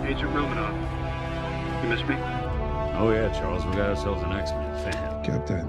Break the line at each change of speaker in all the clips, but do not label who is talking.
Agent Romanoff. You miss me?
Oh yeah, Charles, we got ourselves an X-Men fan.
Captain.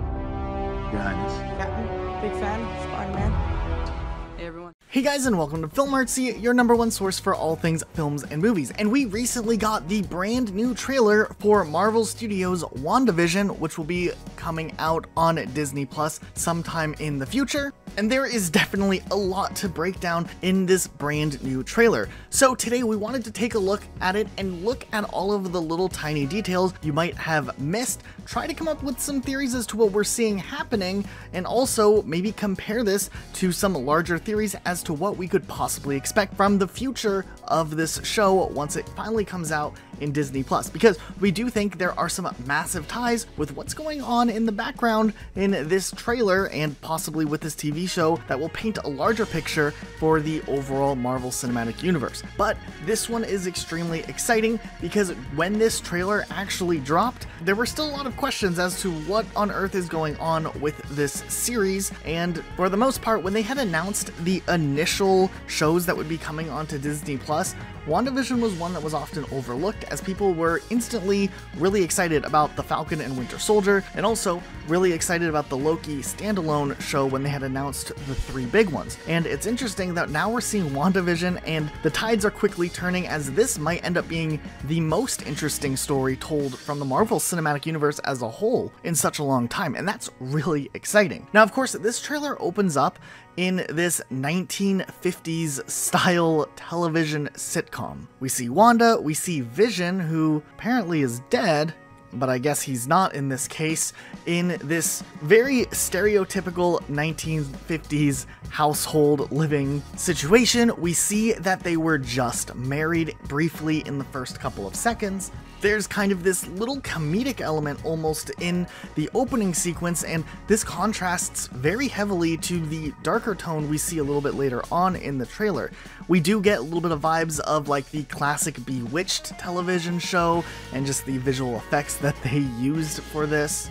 Your Highness.
Captain, big fan, Spider-Man. Hey everyone.
Hey guys, and welcome to Film Artsy, your #1 source for all things films and movies. And we recently got the brand new trailer for Marvel Studios' WandaVision, which will be coming out on Disney Plus sometime in the future. And there is definitely a lot to break down in this brand new trailer. So today we wanted to take a look at it and look at all of the little tiny details you might have missed, try to come up with some theories as to what we're seeing happening, and also maybe compare this to some larger theories as to what we could possibly expect from the future of this show once it finally comes out in Disney Plus, because we do think there are some massive ties with what's going on in the background in this trailer and possibly with this TV show that will paint a larger picture for the overall Marvel Cinematic Universe. But this one is extremely exciting because when this trailer actually dropped, there were still a lot of questions as to what on earth is going on with this series, and for the most part, when they had announced the initial shows that would be coming onto Disney Plus, WandaVision was one that was often overlooked as people were instantly really excited about the Falcon and Winter Soldier, and also really excited about the Loki standalone show when they had announced the 3 big ones. And it's interesting that now we're seeing WandaVision and the tides are quickly turning, as this might end up being the most interesting story told from the Marvel Cinematic Universe as a whole in such a long time, and that's really exciting. Now, of course, this trailer opens up in this 1950s style television sitcom. We see Wanda, we see Vision, who apparently is dead, but I guess he's not in this case, in this very stereotypical 1950s household living situation. We see that they were just married briefly in the first couple of seconds. There's kind of this little comedic element almost in the opening sequence, and this contrasts very heavily to the darker tone we see a little bit later on in the trailer. We do get a little bit of vibes of like the classic Bewitched television show and just the visual effects that they used for this.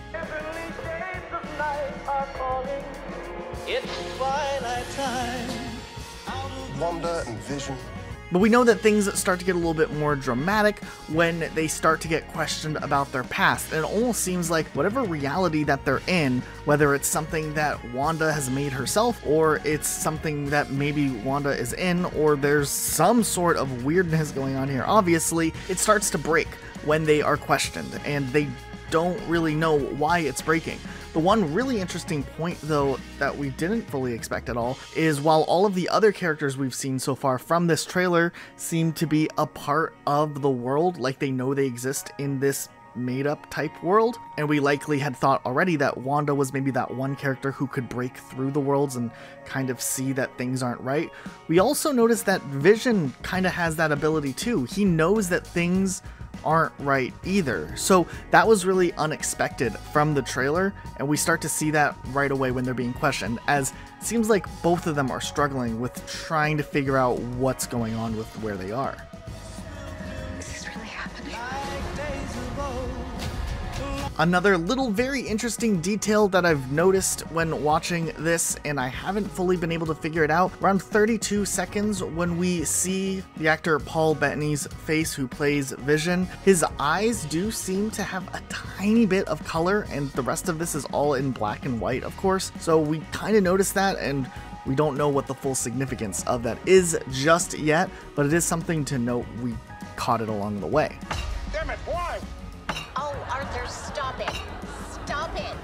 Wanda and Vision.
But we know that things start to get a little bit more dramatic when they start to get questioned about their past. And it almost seems like whatever reality that they're in, whether it's something that Wanda has made herself, or it's something that maybe Wanda is in, or there's some sort of weirdness going on here, obviously, it starts to break when they are questioned, and they don't really know why it's breaking. The one really interesting point, though, that we didn't fully expect at all is while all of the other characters we've seen so far from this trailer seem to be a part of the world, like they know they exist in this made-up type world, and we likely had thought already that Wanda was maybe that one character who could break through the worlds and kind of see that things aren't right, we also noticed that Vision kind of has that ability too. He knows that things aren't right either. So that was really unexpected from the trailer, and we start to see that right away when they're being questioned, as it seems like both of them are struggling with trying to figure out what's going on with where they are.
This is really happening.
Another little very interesting detail that I've noticed when watching this, and I haven't fully been able to figure it out, around 32 seconds when we see the actor Paul Bettany's face who plays Vision, his eyes do seem to have a tiny bit of color, and the rest of this is all in black and white, of course. So we kind of noticed that, and we don't know what the full significance of that is just yet, but it is something to note. We caught it along the way.
Damn it, why?
Oh, Arthur, stop it. Stop it.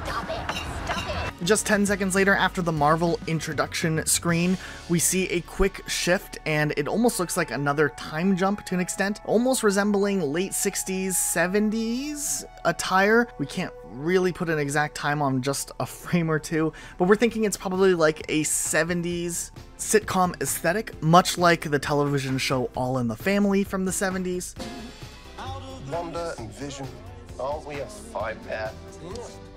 Stop it. Stop it.
Just 10 seconds later, after the Marvel introduction screen, we see a quick shift, and it almost looks like another time jump to an extent, almost resembling late 60s, 70s attire. We can't really put an exact time on just a frame or two, but we're thinking it's probably like a 70s sitcom aesthetic, much like the television show All in the Family from the 70s.
Wanda and Vision. Aren't we a 5-pair?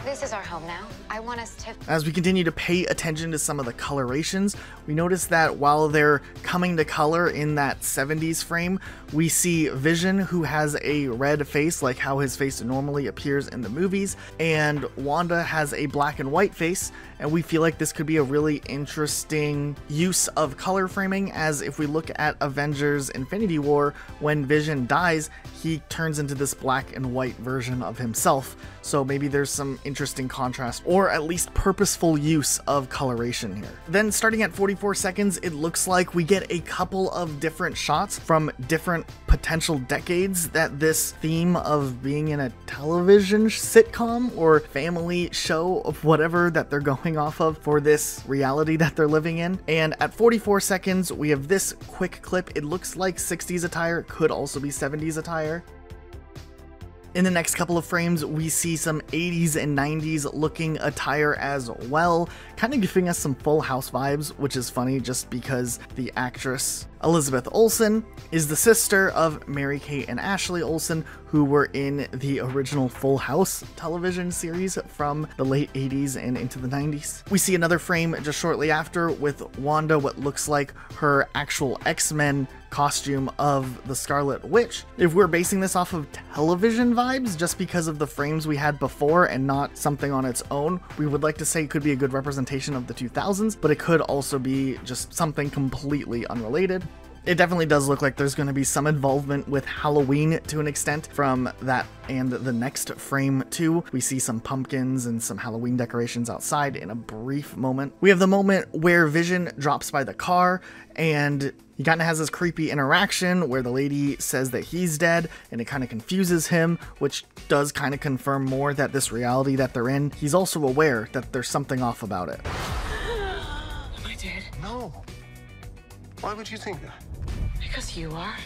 This is our home now. I want us to...
As we continue to pay attention to some of the colorations, we notice that while they're coming to color in that 70s frame, we see Vision, who has a red face like how his face normally appears in the movies, and Wanda has a black and white face, and we feel like this could be a really interesting use of color framing, as if we look at Avengers Infinity War, when Vision dies, he turns into this black and white version of himself. So maybe there's some interesting contrast, or at least purposeful use of coloration here. Then starting at 44 seconds, it looks like we get a couple of different shots from different potential decades that this theme of being in a television sitcom or family show of whatever that they're going off of for this reality that they're living in. And at 44 seconds, we have this quick clip. It looks like 60s attire, it could also be 70s attire. In the next couple of frames, we see some 80s and 90s looking attire as well, kind of giving us some Full House vibes, which is funny just because the actress Elizabeth Olsen is the sister of Mary-Kate and Ashley Olsen, who were in the original Full House television series from the late 80s and into the 90s. We see another frame just shortly after with Wanda, what looks like her actual X-Men costume of the Scarlet Witch. If we're basing this off of television vibes, just because of the frames we had before and not something on its own, we would like to say it could be a good representation of the 2000s, but it could also be just something completely unrelated. It definitely does look like there's going to be some involvement with Halloween to an extent from that and the next frame too. We see some pumpkins and some Halloween decorations outside in a brief moment. We have the moment where Vision drops by the car and he kind of has this creepy interaction where the lady says that he's dead, and it kind of confuses him, which does kind of confirm more that this reality that they're in, he's also aware that there's something off about it.
Am I dead?
No. Why would you think that?
Because you are.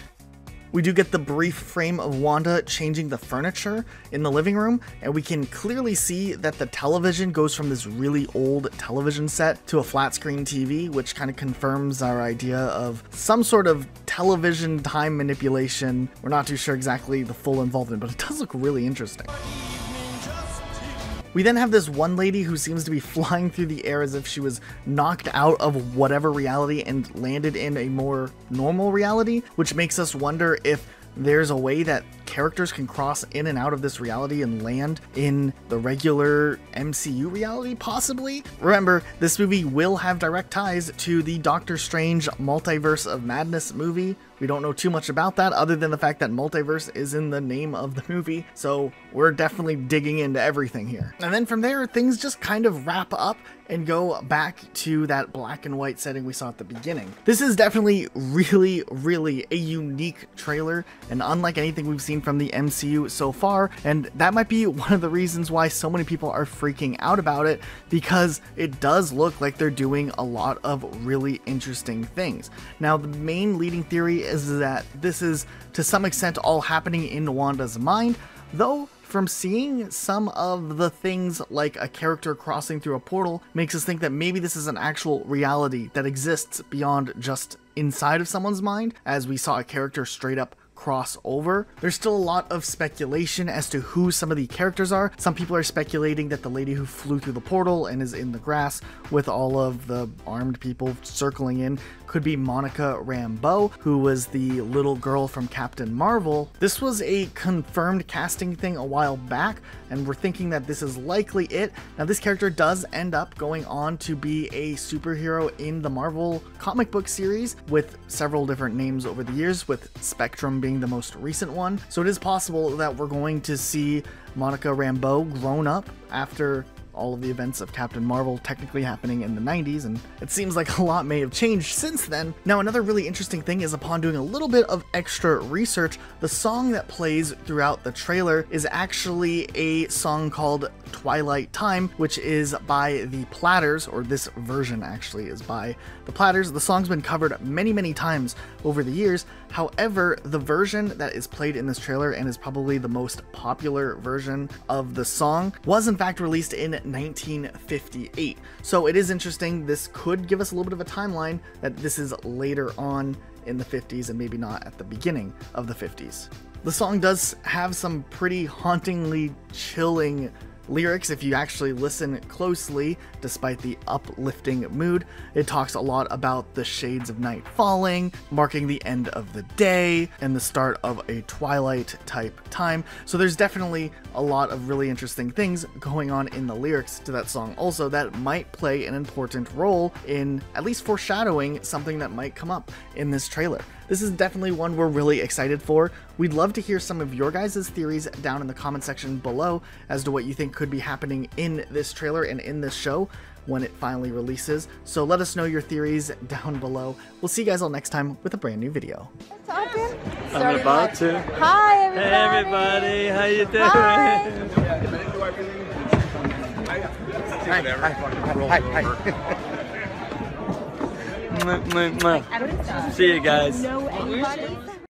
We do get the brief frame of Wanda changing the furniture in the living room, and we can clearly see that the television goes from this really old television set to a flat screen TV, which kind of confirms our idea of some sort of television time manipulation. We're not too sure exactly the full involvement, but it does look really interesting. We then have this one lady who seems to be flying through the air as if she was knocked out of whatever reality and landed in a more normal reality, which makes us wonder if there's a way that characters can cross in and out of this reality and land in the regular MCU reality, possibly? Remember, this movie will have direct ties to the Doctor Strange Multiverse of Madness movie. We don't know too much about that other than the fact that multiverse is in the name of the movie, so we're definitely digging into everything here. And then from there, things just kind of wrap up and go back to that black and white setting we saw at the beginning. This is definitely really a unique trailer, and unlike anything we've seen from the MCU so far, and that might be one of the reasons why so many people are freaking out about it, because it does look like they're doing a lot of really interesting things. Now, the main leading theory is that this is to some extent all happening in Wanda's mind, though from seeing some of the things like a character crossing through a portal makes us think that maybe this is an actual reality that exists beyond just inside of someone's mind, as we saw a character straight up cross over. There's still a lot of speculation as to who some of the characters are. Some people are speculating that the lady who flew through the portal and is in the grass with all of the armed people circling in could be Monica Rambeau, who was the little girl from Captain Marvel. This was a confirmed casting thing a while back, and we're thinking that this is likely it. Now, this character does end up going on to be a superhero in the Marvel comic book series with several different names over the years, with Spectrum being the most recent one. So it is possible that we're going to see Monica Rambeau grown up after all of the events of Captain Marvel technically happening in the 90s, and it seems like a lot may have changed since then. Now, another really interesting thing is, upon doing a little bit of extra research, the song that plays throughout the trailer is actually a song called Twilight Time, which is by the Platters, or this version actually is by the Platters. The song's been covered many times over the years. However, the version that is played in this trailer, and is probably the most popular version of the song, was in fact released in 1958. So it is interesting. This could give us a little bit of a timeline that this is later on in the 50s and maybe not at the beginning of the 50s. The song does have some pretty hauntingly chilling lyrics, if you actually listen closely, despite the uplifting mood, it talks a lot about the shades of night falling, marking the end of the day, and the start of a twilight type time. So there's definitely a lot of really interesting things going on in the lyrics to that song also that might play an important role in at least foreshadowing something that might come up in this trailer. This is definitely one we're really excited for. We'd love to hear some of your guys' theories down in the comment section below as to what you think could be happening in this trailer and in this show when it finally releases. So let us know your theories down below. We'll see you guys all next time with a brand new video.
I'm about to.
Hi, everybody.
Hey, everybody. How you doing?
Hi.
See you guys.
Know anybody?